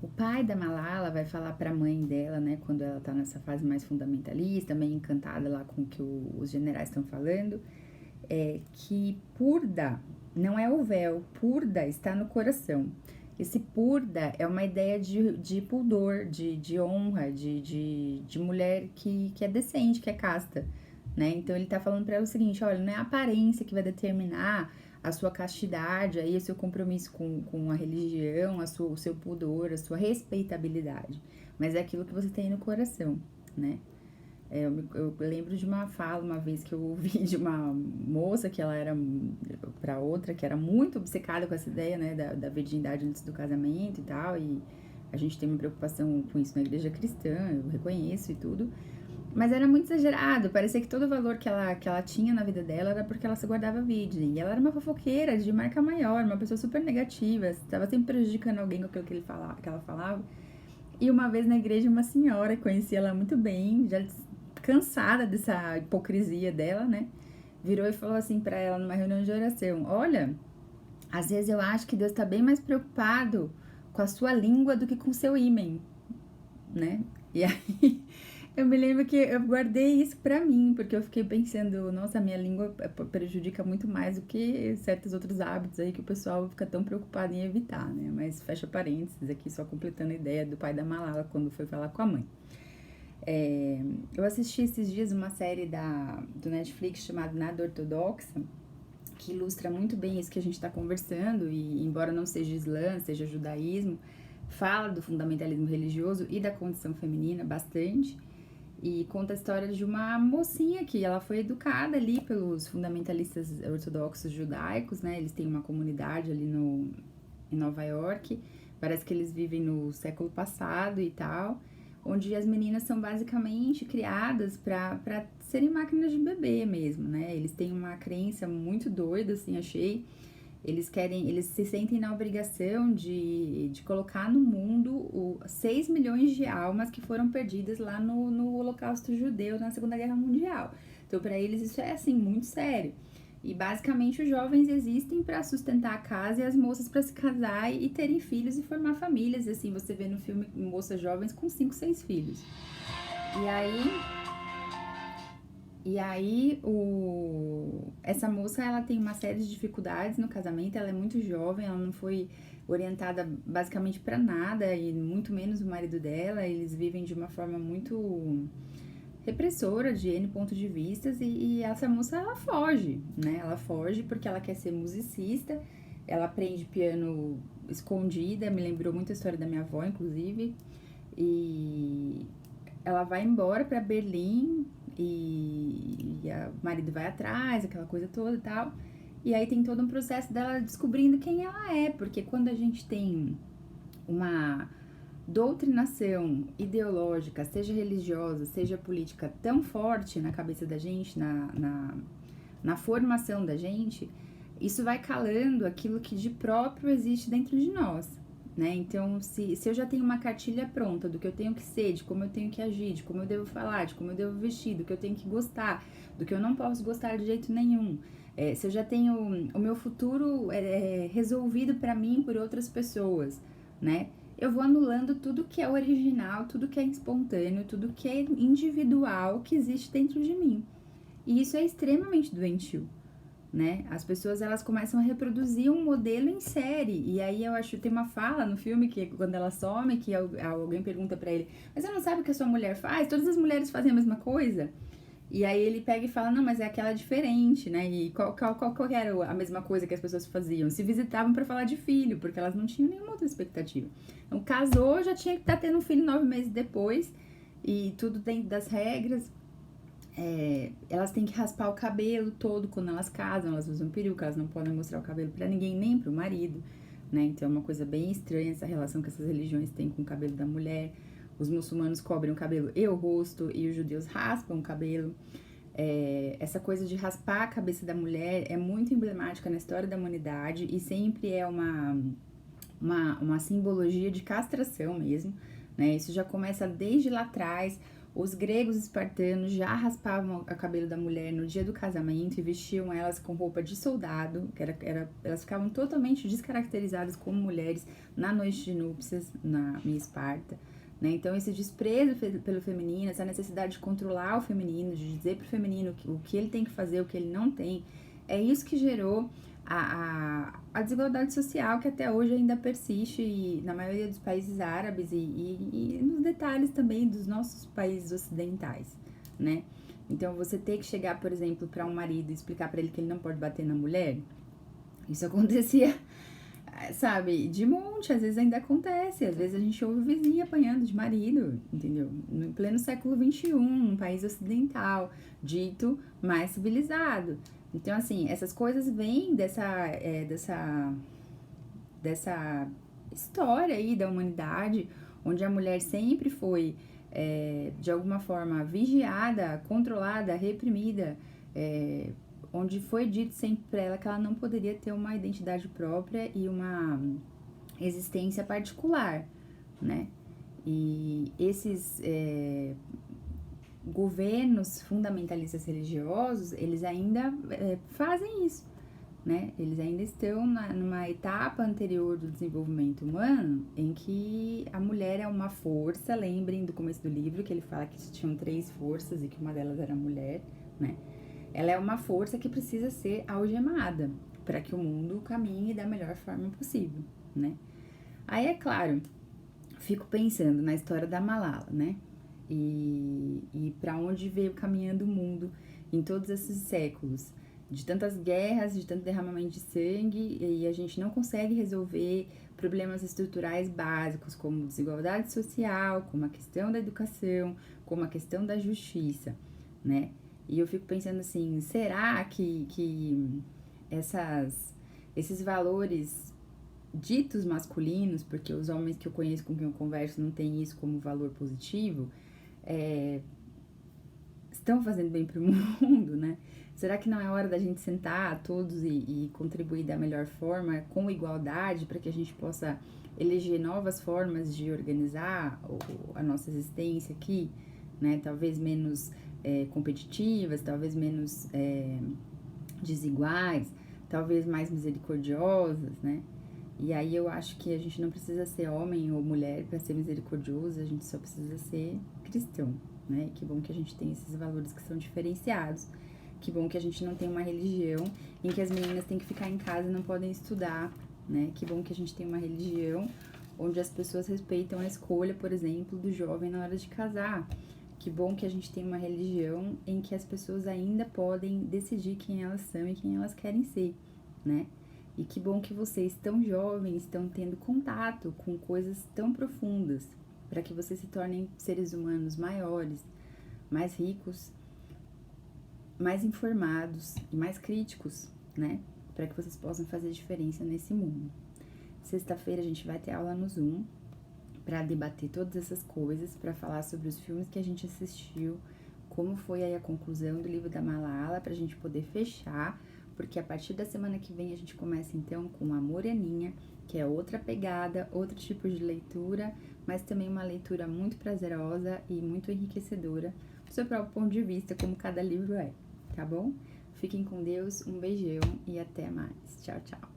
O pai da Malala vai falar para a mãe dela, né, quando ela tá nessa fase mais fundamentalista, meio encantada lá com o que os generais estão falando, que Purda não é o véu, Purda está no coração. Esse Purda é uma ideia de pudor, de honra, de mulher que é decente, que é casta, né? Então ele tá falando para ela o seguinte: olha, não é a aparência que vai determinar a sua castidade, aí o seu compromisso com a religião, o seu pudor, a sua respeitabilidade, mas é aquilo que você tem no coração, né? Eu lembro de uma fala uma vez que eu ouvi de uma moça que ela era para outra, que era muito obcecada com essa ideia, né, da virgindade antes do casamento e tal, e a gente tem uma preocupação com isso na igreja cristã, eu reconheço e tudo, mas era muito exagerado, parecia que todo o valor que ela tinha na vida dela era porque ela se guardava virgem. E ela era uma fofoqueira de marca maior, uma pessoa super negativa, estava sempre prejudicando alguém com aquilo que ela falava. E uma vez na igreja, uma senhora, conhecia ela muito bem, já cansada dessa hipocrisia dela, né? Virou e falou assim pra ela numa reunião de oração: olha, às vezes eu acho que Deus tá bem mais preocupado com a sua língua do que com o seu ímen, né? E aí eu me lembro que eu guardei isso pra mim, porque eu fiquei pensando, nossa, a minha língua prejudica muito mais do que certos outros hábitos aí que o pessoal fica tão preocupado em evitar, né? Mas fecha parênteses aqui, só completando a ideia do pai da Malala quando foi falar com a mãe. Eu assisti esses dias uma série do Netflix chamada Nada Ortodoxa, que ilustra muito bem isso que a gente está conversando, e embora não seja Islã, seja judaísmo, fala do fundamentalismo religioso e da condição feminina bastante, e conta a história de uma mocinha que ela foi educada ali pelos fundamentalistas ortodoxos judaicos, né? Eles têm uma comunidade ali em Nova York, parece que eles vivem no século passado e tal, onde as meninas são basicamente criadas para serem máquinas de bebê mesmo, né? Eles têm uma crença muito doida, assim, achei. Eles se sentem na obrigação de colocar no mundo 6 milhões de almas que foram perdidas lá no Holocausto Judeu na Segunda Guerra Mundial. Então, para eles, isso é, assim, muito sério. E, basicamente, os jovens existem para sustentar a casa e as moças para se casar e terem filhos e formar famílias. E, assim, você vê no filme moças jovens com 5, 6 filhos. E aí, essa moça, ela tem uma série de dificuldades no casamento, ela é muito jovem, ela não foi orientada basicamente para nada, e muito menos o marido dela, eles vivem de uma forma muito repressora de N pontos de vista, e essa moça, ela foge, né? Ela foge porque ela quer ser musicista, ela aprende piano escondida, me lembrou muito a história da minha avó, inclusive, e ela vai embora para Berlim e o marido vai atrás, aquela coisa toda e tal. E aí tem todo um processo dela descobrindo quem ela é, porque quando a gente tem uma doutrinação ideológica, seja religiosa, seja política, tão forte na cabeça da gente, na formação da gente, isso vai calando aquilo que de próprio existe dentro de nós, né? Então, se eu já tenho uma cartilha pronta do que eu tenho que ser, de como eu tenho que agir, de como eu devo falar, de como eu devo vestir, do que eu tenho que gostar, do que eu não posso gostar de jeito nenhum, se eu já tenho o meu futuro resolvido pra mim por outras pessoas, né? Eu vou anulando tudo que é original, tudo que é espontâneo, tudo que é individual que existe dentro de mim. E isso é extremamente doentio, né? As pessoas, elas começam a reproduzir um modelo em série. E aí eu acho, tem uma fala no filme que quando ela some, que alguém pergunta pra ele: mas você não sabe o que a sua mulher faz? Todas as mulheres fazem a mesma coisa? E aí ele pega e fala: não, mas é aquela diferente, né? E qual era a mesma coisa que as pessoas faziam? Se visitavam pra falar de filho, porque elas não tinham nenhuma outra expectativa. Então casou, já tinha que estar tendo um filho 9 meses depois, e tudo dentro das regras. Elas têm que raspar o cabelo todo quando elas casam, elas usam peruca, elas não podem mostrar o cabelo pra ninguém, nem pro marido, né? Então é uma coisa bem estranha essa relação que essas religiões têm com o cabelo da mulher. Os muçulmanos cobrem o cabelo e o rosto, e os judeus raspam o cabelo. Essa coisa de raspar a cabeça da mulher é muito emblemática na história da humanidade, e sempre é uma simbologia de castração mesmo, né? Isso já começa desde lá atrás. Os gregos espartanos já raspavam o cabelo da mulher no dia do casamento e vestiam elas com roupa de soldado, elas ficavam totalmente descaracterizadas como mulheres na noite de núpcias em Esparta. Né? Então, esse desprezo pelo feminino, essa necessidade de controlar o feminino, de dizer pro feminino o que ele tem que fazer, o que ele não tem, é isso que gerou a desigualdade social que até hoje ainda persiste na maioria dos países árabes e nos detalhes também dos nossos países ocidentais, né? Então, você ter que chegar, por exemplo, para um marido e explicar para ele que ele não pode bater na mulher, isso acontecia, sabe, de monte, às vezes ainda acontece, às vezes a gente ouve o vizinho apanhando de marido, entendeu? No pleno século XXI, num país ocidental, dito mais civilizado. Então, assim, essas coisas vêm dessa história aí da humanidade, onde a mulher sempre foi, de alguma forma, vigiada, controlada, reprimida, onde foi dito sempre para ela que ela não poderia ter uma identidade própria e uma existência particular, né? E esses governos fundamentalistas religiosos, eles ainda fazem isso, né? Eles ainda estão numa etapa anterior do desenvolvimento humano em que a mulher é uma força. Lembrem do começo do livro que ele fala que tinham 3 forças e que uma delas era a mulher, né? Ela é uma força que precisa ser algemada para que o mundo caminhe da melhor forma possível, né? Aí, é claro, fico pensando na história da Malala, né? E para onde veio caminhando o mundo em todos esses séculos, de tantas guerras, de tanto derramamento de sangue, e a gente não consegue resolver problemas estruturais básicos, como desigualdade social, como a questão da educação, como a questão da justiça, né? E eu fico pensando assim, será que esses valores ditos masculinos, porque os homens que eu conheço, com quem eu converso, não têm isso como valor positivo, estão fazendo bem para o mundo, né? Será que não é hora da gente sentar todos e contribuir da melhor forma, com igualdade, para que a gente possa eleger novas formas de organizar a nossa existência aqui, né? Talvez menos competitivas, talvez menos desiguais, talvez mais misericordiosas, né? E aí eu acho que a gente não precisa ser homem ou mulher para ser misericordioso, a gente só precisa ser cristão, né? Que bom que a gente tem esses valores que são diferenciados. Que bom que a gente não tem uma religião em que as meninas têm que ficar em casa e não podem estudar, né? Que bom que a gente tem uma religião onde as pessoas respeitam a escolha, por exemplo, do jovem na hora de casar. Que bom que a gente tem uma religião em que as pessoas ainda podem decidir quem elas são e quem elas querem ser, né? E que bom que vocês, tão jovens, estão tendo contato com coisas tão profundas, para que vocês se tornem seres humanos maiores, mais ricos, mais informados e mais críticos, né? Para que vocês possam fazer diferença nesse mundo. Sexta-feira a gente vai ter aula no Zoom para debater todas essas coisas, para falar sobre os filmes que a gente assistiu, como foi aí a conclusão do livro da Malala, para a gente poder fechar, porque a partir da semana que vem a gente começa então com a Moreninha, que é outra pegada, outro tipo de leitura, mas também uma leitura muito prazerosa e muito enriquecedora do seu próprio ponto de vista, como cada livro é, tá bom? Fiquem com Deus, um beijão e até mais. Tchau, tchau.